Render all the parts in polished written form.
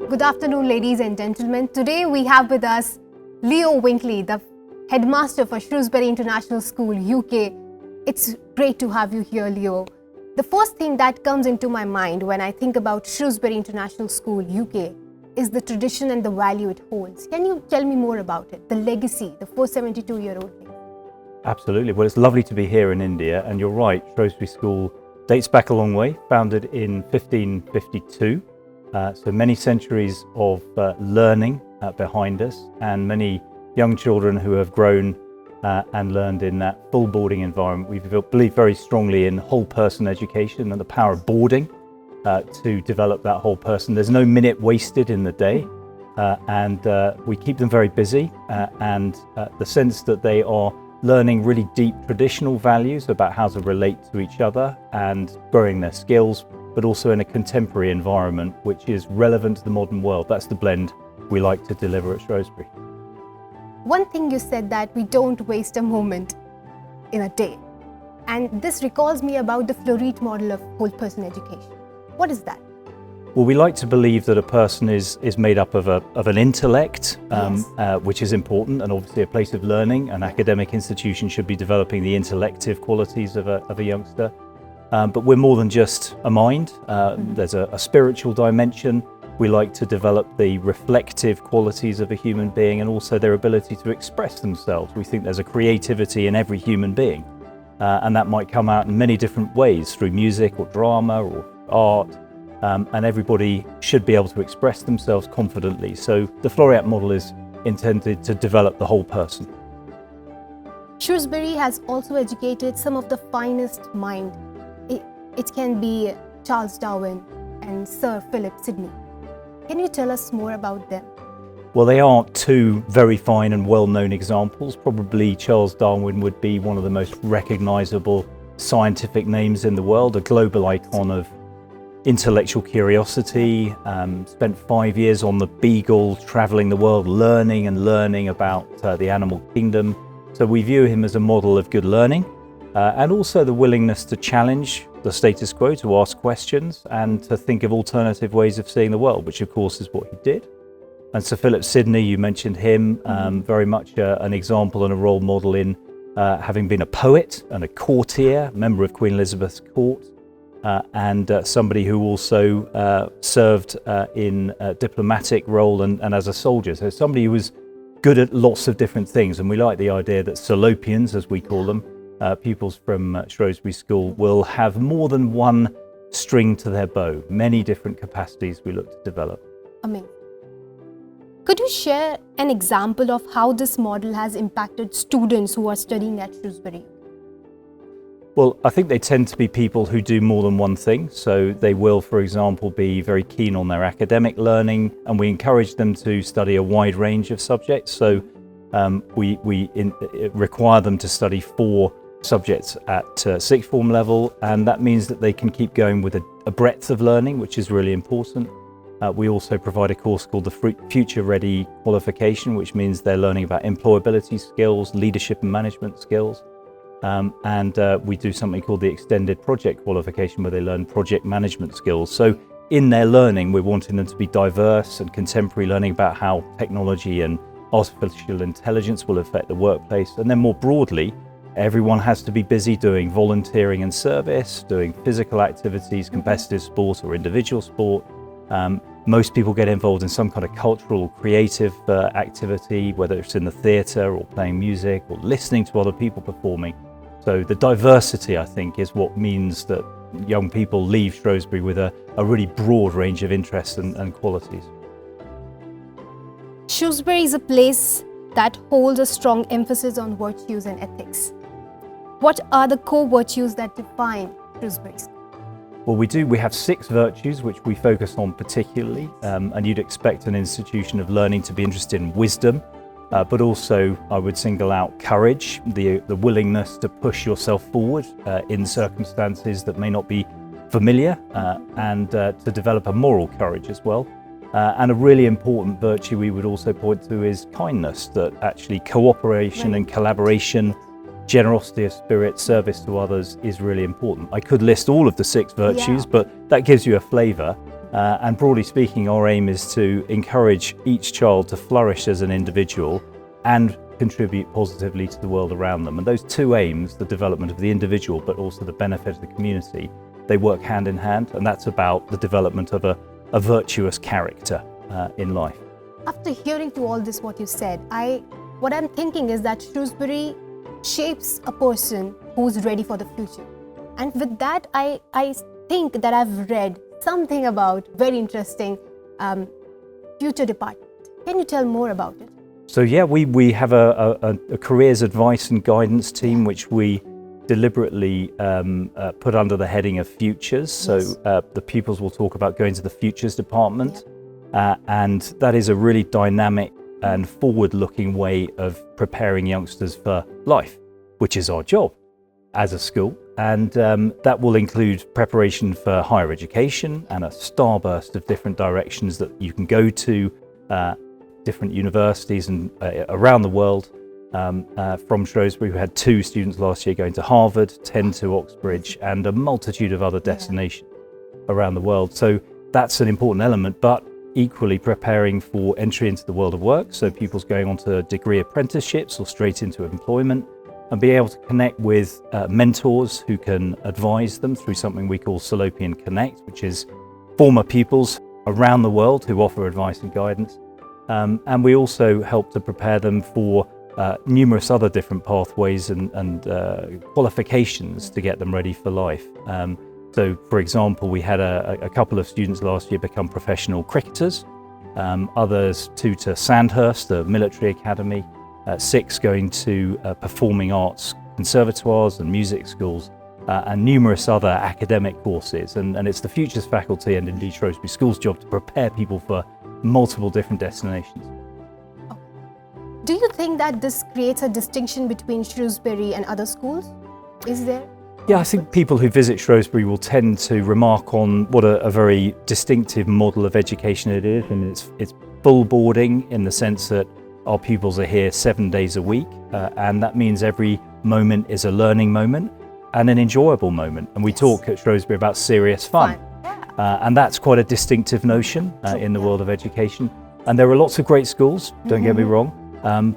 Good afternoon, ladies and gentlemen. Today we have with us Leo Winkley, the Headmaster for Shrewsbury International School, UK. It's great to have you here, Leo. The first thing that comes into my mind when I think about Shrewsbury International School, UK, is the tradition and the value it holds. Can you tell me more about it, the legacy, the 472-year-old thing? Absolutely. Well, it's lovely to be here in India, and you're right, Shrewsbury School dates back a long way, founded in 1552. So many centuries of learning behind us, and many young children who have grown and learned in that full boarding environment. We believe very strongly in whole person education and the power of boarding to develop that whole person. There's no minute wasted in the day, and we keep them very busy, and the sense that they are learning really deep traditional values about how to relate to each other and growing their skills, but also in a contemporary environment which is relevant to the modern world. That's the blend we like to deliver at Shrewsbury. One thing you said, that we don't waste a moment in a day. And this recalls me about the Floreat model of whole person education. What is that? Well, we like to believe that a person is made up of an intellect, which is important, and obviously a place of learning. An academic institution should be developing the intellective qualities of a youngster. But we're more than just a mind. There's a spiritual dimension. We like to develop the reflective qualities of a human being and also their ability to express themselves. We think there's a creativity in every human being, and that might come out in many different ways, through music or drama or art. And everybody should be able to express themselves confidently. So the Floreat model is intended to develop the whole person. Shrewsbury has also educated some of the finest minds. It can be Charles Darwin and Sir Philip Sidney. Can you tell us more about them? Well, they are two very fine and well-known examples. Probably Charles Darwin would be one of the most recognizable scientific names in the world, a global icon of intellectual curiosity, spent 5 years on the Beagle, traveling the world, learning about the animal kingdom. So we view him as a model of good learning, and also the willingness to challenge the status quo, to ask questions and to think of alternative ways of seeing the world, which of course is what he did. And Sir Philip Sidney, you mentioned him, very much an example and a role model in having been a poet and a courtier, member of Queen Elizabeth's court. And somebody who also served in a diplomatic role and as a soldier. So somebody who was good at lots of different things. And we like the idea that Salopians, as we call them, pupils from Shrewsbury School, will have more than one string to their bow, many different capacities we look to develop. Amazing. Could you share an example of how this model has impacted students who are studying at Shrewsbury? Well, I think they tend to be people who do more than one thing. So they will, for example, be very keen on their academic learning, and we encourage them to study a wide range of subjects. So we require them to study 4 subjects at sixth form level, and that means that they can keep going with a breadth of learning, which is really important. We also provide a course called the Future Ready qualification, which means they're learning about employability skills, leadership and management skills. And we do something called the extended project qualification, where they learn project management skills. So in their learning, we're wanting them to be diverse and contemporary, learning about how technology and artificial intelligence will affect the workplace. And then more broadly, everyone has to be busy doing volunteering and service, doing physical activities, competitive sport or individual sport. Most people get involved in some kind of cultural or creative activity, whether it's in the theatre or playing music or listening to other people performing. So the diversity, I think, is what means that young people leave Shrewsbury with a really broad range of interests and qualities. Shrewsbury is a place that holds a strong emphasis on virtues and ethics. What are the core virtues that define Shrewsbury School? Well, we have 6 virtues which we focus on particularly, and you'd expect an institution of learning to be interested in wisdom, but also I would single out courage, the willingness to push yourself forward in circumstances that may not be familiar, and to develop a moral courage as well. And a really important virtue we would also point to is kindness, that actually cooperation and collaboration, generosity of spirit, service to others is really important. I could list all of the 6 virtues, but that gives you a flavour. And broadly speaking, our aim is to encourage each child to flourish as an individual and contribute positively to the world around them. And those two aims, the development of the individual but also the benefit of the community, they work hand in hand, and that's about the development of a virtuous character in life. After hearing to all this what you said, what I'm thinking is that Shrewsbury shapes a person who's ready for the future. And with that, I think that I've read something about very interesting future department. Can you tell more about it? So yeah, we have a careers advice and guidance team which we deliberately put under the heading of futures. So the pupils will talk about going to the futures department, and that is a really dynamic and forward-looking way of preparing youngsters for life, which is our job as a school. And that will include preparation for higher education and a starburst of different directions that you can go to, different universities and around the world. From Shrewsbury, we had 2 students last year going to Harvard, 10 to Oxbridge, and a multitude of other destinations around the world. So that's an important element, but equally preparing for entry into the world of work. So pupils going on to degree apprenticeships or straight into employment, and be able to connect with mentors who can advise them through something we call Salopian Connect, which is former pupils around the world who offer advice and guidance. And we also help to prepare them for numerous other different pathways and qualifications to get them ready for life. So, for example, we had a couple of students last year become professional cricketers, others 2 to Sandhurst, the military academy, 6 going to performing arts conservatoires and music schools, and numerous other academic courses. And it's the Futures faculty and indeed Shrewsbury School's job to prepare people for multiple different destinations. Do you think that this creates a distinction between Shrewsbury and other schools? Is there? Yeah, I think people who visit Shrewsbury will tend to remark on what a very distinctive model of education it is, and it's full boarding in the sense that our pupils are here 7 days a week, and that means every moment is a learning moment and an enjoyable moment. And we talk at Shrewsbury about serious fun. And that's quite a distinctive notion in the world of education. And there are lots of great schools, don't get me wrong,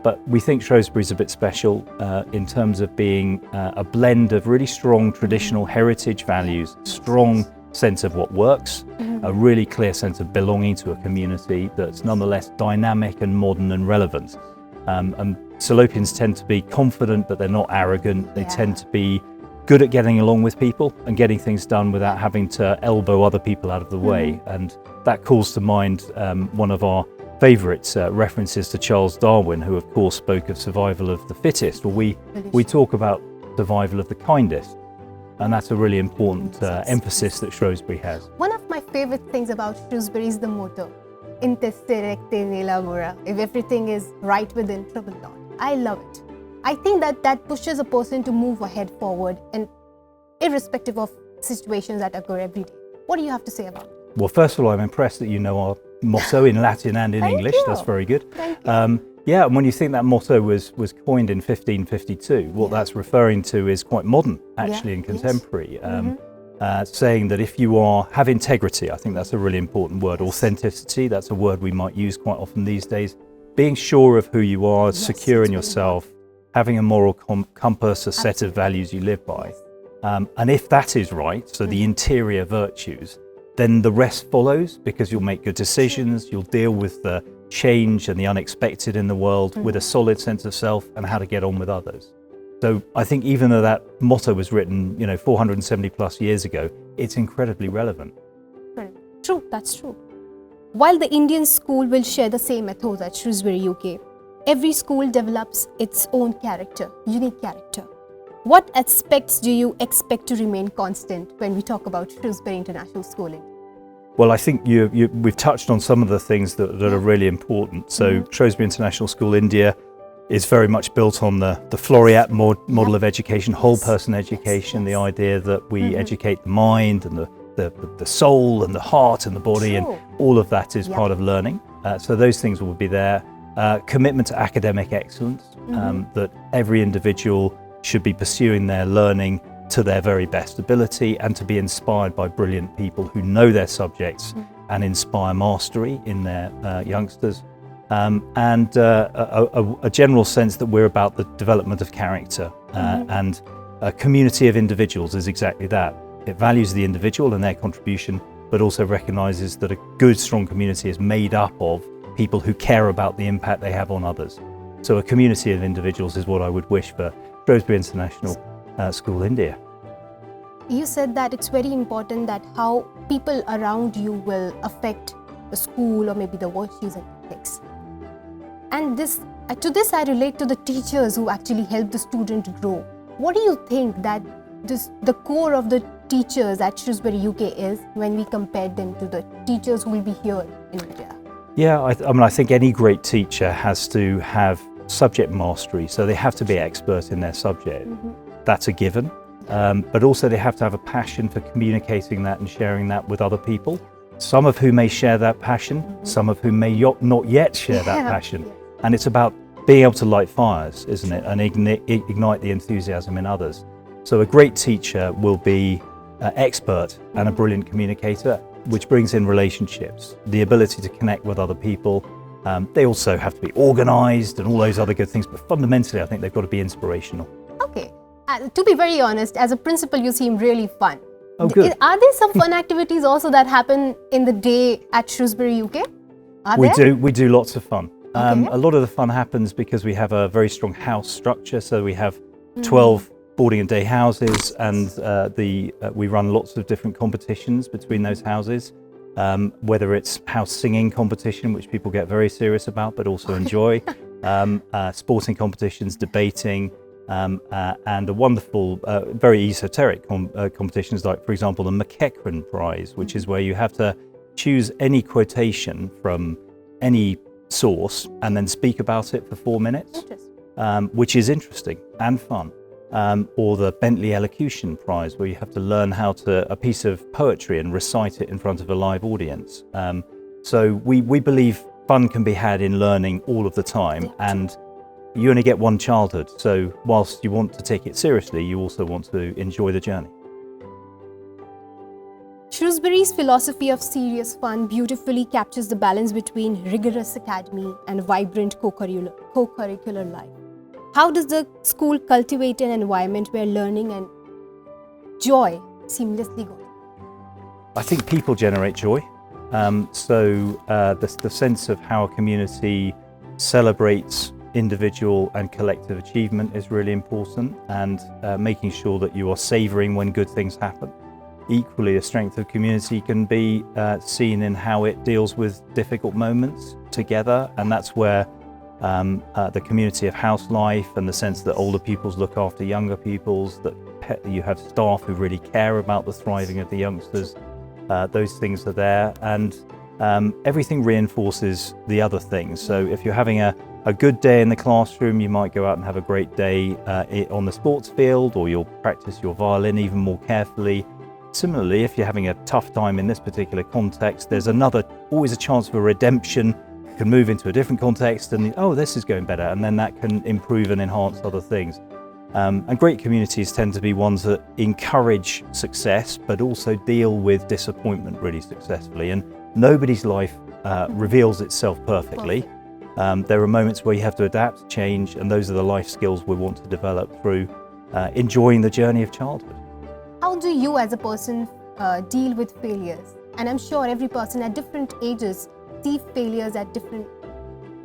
but we think Shrewsbury's a bit special in terms of being a blend of really strong traditional heritage values, strong sense of what works, a really clear sense of belonging to a community that's nonetheless dynamic and modern and relevant. And Salopians tend to be confident, but they're not arrogant. They tend to be good at getting along with people and getting things done without having to elbow other people out of the way. And that calls to mind one of our favourite references to Charles Darwin, who of course spoke of survival of the fittest. Well, we talk about survival of the kindest, and that's a really important emphasis that Shrewsbury has. One of my favourite things about Shrewsbury is the motto, Inteste recte nihil mora, if everything is right within, trouble not. I love it. I think that pushes a person to move ahead forward, and irrespective of situations that occur every day. What do you have to say about it? Well, first of all, I'm impressed that you know our motto in Latin and in English. You. That's very good. Thank you. Yeah, and when you think that motto was coined in 1552, what that's referring to is quite modern, actually, and contemporary. Saying that if you have integrity, I think that's a really important word. Authenticity, that's a word we might use quite often these days. Being sure of who you are, secure in yourself, having a moral compass, a set of values you live by. And if that is right, so the interior virtues, then the rest follows, because you'll make good decisions, you'll deal with the change and the unexpected in the world with a solid sense of self and how to get on with others. So I think even though that motto was written, 470 plus years ago, it's incredibly relevant. True, that's true. While the Indian school will share the same ethos at Shrewsbury, UK, every school develops its own character, unique character. What aspects do you expect to remain constant when we talk about Shrewsbury International Schooling? Well, I think we've touched on some of the things that are really important. So Shrewsbury International School India is very much built on the Floreat model of education, whole person education, the idea that we educate the mind and the soul and the heart and the body, and all of that is part of learning. So those things will be there. Commitment to academic excellence, that every individual should be pursuing their learning to their very best ability and to be inspired by brilliant people who know their subjects and inspire mastery in their youngsters, and a general sense that we're about the development of character, and a community of individuals is exactly that. It values the individual and their contribution, but also recognises that a good, strong community is made up of people who care about the impact they have on others. So a community of individuals is what I would wish for Shrewsbury International School, India. You said that it's very important that how people around you will affect the school or maybe the virtues and ethics. And to this I relate to the teachers who actually help the student grow. What do you think that the core of the teachers at Shrewsbury UK is when we compare them to the teachers who will be here in India? Yeah, I think any great teacher has to have subject mastery, so they have to be expert in their subject. That's a given. But also they have to have a passion for communicating that and sharing that with other people, some of whom may share that passion, some of whom may not yet share that passion. And it's about being able to light fires, isn't it, and ignite the enthusiasm in others. So a great teacher will be expert and a brilliant communicator, which brings in relationships, the ability to connect with other people. They also have to be organised and all those other good things, but fundamentally I think they've got to be inspirational. Okay. To be very honest, as a principal, you seem really fun. Oh, good. Are there some fun activities also that happen in the day at Shrewsbury UK? We do lots of fun. A lot of the fun happens because we have a very strong house structure. So we have 12 boarding and day houses, and we run lots of different competitions between those houses. Whether it's house singing competition, which people get very serious about but also enjoy, sporting competitions, debating, and a wonderful, very esoteric competitions like, for example, the McEachran Prize, which is where you have to choose any quotation from any source and then speak about it for 4 minutes, which is interesting and fun. Or the Bentley Elocution Prize, where you have to learn a piece of poetry and recite it in front of a live audience. So we believe fun can be had in learning all of the time, and you only get one childhood. So whilst you want to take it seriously, you also want to enjoy the journey. Shrewsbury's philosophy of serious fun beautifully captures the balance between rigorous academy and vibrant co-curricular life. How does the school cultivate an environment where learning and joy seamlessly go? I think people generate joy. The sense of how a community celebrates individual and collective achievement is really important, and making sure that you are savouring when good things happen. Equally, the strength of community can be seen in how it deals with difficult moments together, and that's where the community of house life and the sense that older pupils look after younger pupils, that you have staff who really care about the thriving of the youngsters, those things are there, and everything reinforces the other things. So if you're having a good day in the classroom, you might go out and have a great day on the sports field, or you'll practice your violin even more carefully. Similarly, if you're having a tough time in this particular context, there's always a chance for redemption. You can move into a different context and, oh, this is going better, and then that can improve and enhance other things. And great communities tend to be ones that encourage success, but also deal with disappointment really successfully. And nobody's life reveals itself perfectly. There are moments where you have to adapt, change, and those are the life skills we want to develop through enjoying the journey of childhood. How do you as a person deal with failures? And I'm sure every person at different ages see failures at different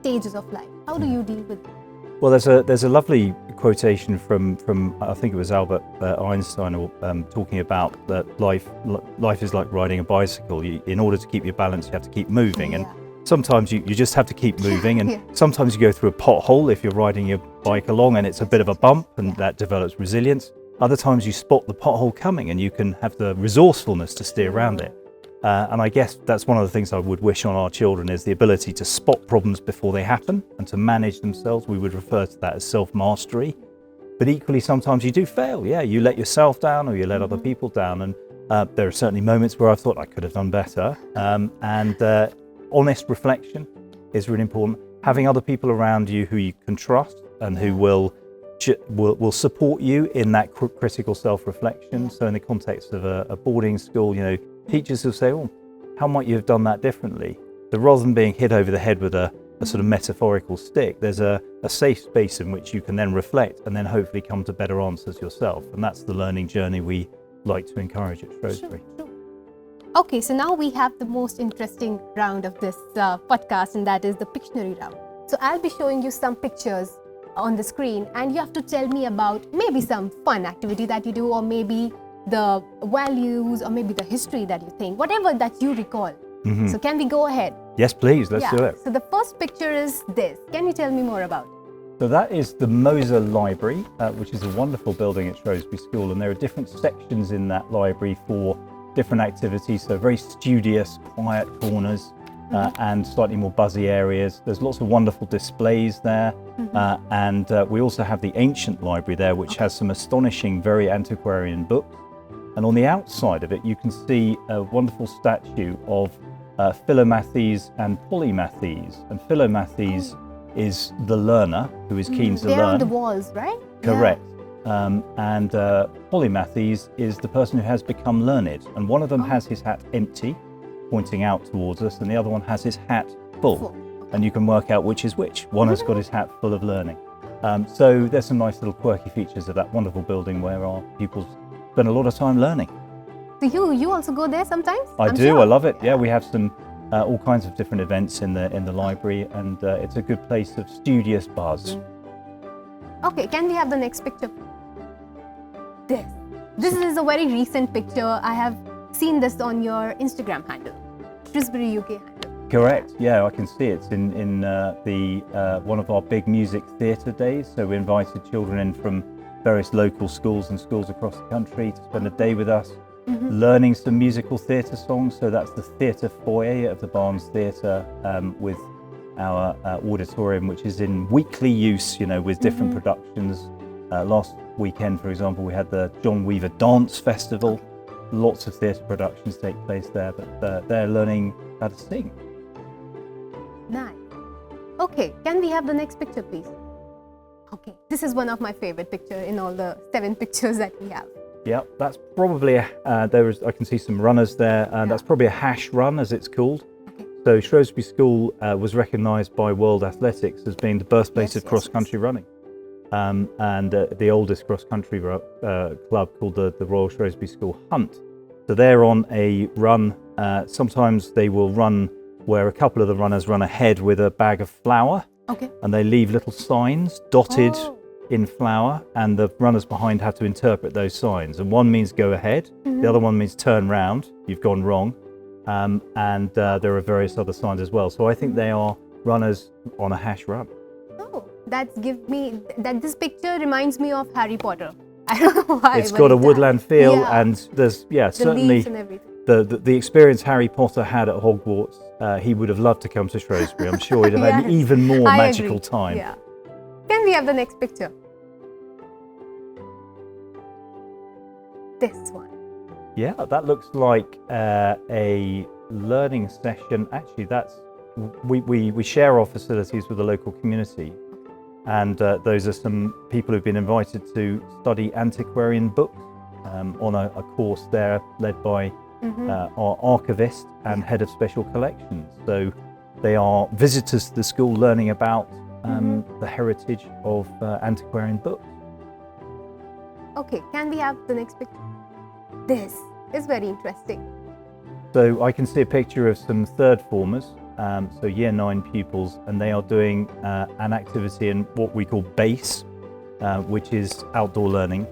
stages of life. How do you deal with it? Well, there's a lovely quotation from I think it was Albert Einstein, talking about that life is like riding a bicycle. In order to keep your balance, you have to keep moving, and sometimes you just have to keep moving, and sometimes you go through a pothole if you're riding your bike along and it's a bit of a bump, and that develops resilience. Other times you spot the pothole coming and you can have the resourcefulness to steer around it. And I guess that's one of the things I would wish on our children, is the ability to spot problems before they happen and to manage themselves. We would refer to that as self-mastery. But equally, sometimes you do fail. Yeah, you let yourself down or you let other people down. And there are certainly moments where I've thought I could have done better. And honest reflection is really important. Having other people around you who you can trust and who will support you in that critical self-reflection. So in the context of a boarding school, teachers will say, oh, how might you have done that differently? So rather than being hit over the head with a sort of metaphorical stick, there's a safe space in which you can then reflect and then hopefully come to better answers yourself. And that's the learning journey we like to encourage at Shrewsbury. Sure. Okay, so now we have the most interesting round of this podcast, and that is the Pictionary round. So I'll be showing you some pictures on the screen, and you have to tell me about maybe some fun activity that you do, or maybe the values, or maybe the history that you think, whatever that you recall. Mm-hmm. So can we go ahead? Yes, please, let's do it. So the first picture is this. Can you tell me more about it? So that is the Moser Library, which is a wonderful building at Shrewsbury School, and there are different sections in that library for different activities, so very studious, quiet corners, and slightly more buzzy areas. There's lots of wonderful displays there, and we also have the Ancient Library there, which has some astonishing, very antiquarian books. And on the outside of it, you can see a wonderphul statue of Philomathes and Polymathes. And Philomathes is the learner who is keen to learn. They're on the walls, right? Correct. And Polymathes is the person who has become learned. And one of them has his hat empty, pointing out towards us, and the other one has his hat full. And you can work out which is which. One has got his hat full of learning. So there's some nice little quirky features of that wonderful building where our pupils spend a lot of time learning. So you also go there sometimes? I do. Sure. I love it. Yeah, we have some all kinds of different events in the library, and it's a good place of studious buzz. Okay, can we have the next picture? This is a very recent picture. I have seen this on your Instagram handle, Shrewsbury UK handle. Correct. Yeah, I can see it's in the one of our big music theatre days. So we invited children in from various local schools and schools across the country to spend a day with us, learning some musical theatre songs. So that's the theatre foyer of the Barnes Theatre, with our auditorium, which is in weekly use, with different productions. Last weekend, for example, we had the John Weaver Dance Festival. Lots of theatre productions take place there, but they're learning how to sing. Nice. Okay, can we have the next picture, please? Okay, this is one of my favorite pictures in all the 7 pictures that we have. Yeah, that's probably I can see some runners there, and that's probably a hash run, as it's called. Okay. So Shrewsbury School was recognised by World Athletics as being the birthplace of cross-country running, and the oldest cross-country club called the Royal Shrewsbury School Hunt. So they're on a run. Sometimes they will run where a couple of the runners run ahead with a bag of flour. Okay. And they leave little signs dotted in flour, and the runners behind have to interpret those signs. And one means go ahead, the other one means turn round, you've gone wrong, and there are various other signs as well. So I think they are runners on a hash run. Oh, this picture reminds me of Harry Potter. I don't know why. It's got a woodland feel, and there's the certainly leaves and everything. The experience Harry Potter had at Hogwarts. He would have loved to come to Shrewsbury. I'm sure he'd have had an even more magical time. Yeah. Can we have the next picture? This one. Yeah, that looks like a learning session. Actually, we share our facilities with the local community, and those are some people who've been invited to study antiquarian books on a course there led by our archivist and head of special collections. So they are visitors to the school learning about the heritage of antiquarian books. Okay, can we have the next picture? This is very interesting. So I can see a picture of some third formers, so year 9 pupils, and they are doing an activity in what we call BASE, which is outdoor learning.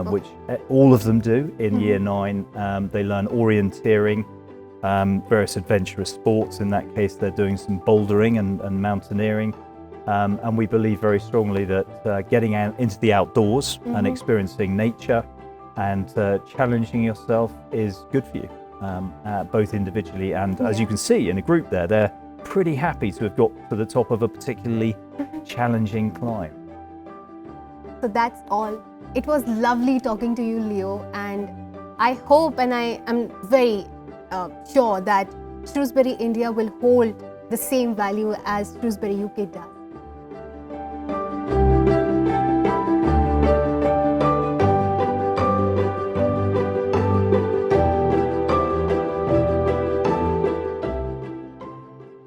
Which all of them do in year 9. They learn orienteering, various adventurous sports. In that case, they're doing some bouldering and mountaineering. And we believe very strongly that getting out into the outdoors and experiencing nature and challenging yourself is good for you, both individually and, as you can see in a group there, they're pretty happy to have got to the top of a particularly challenging climb. So that's all. It was lovely talking to you, Leo, and I hope and I am very sure that Shrewsbury India will hold the same value as Shrewsbury UK does.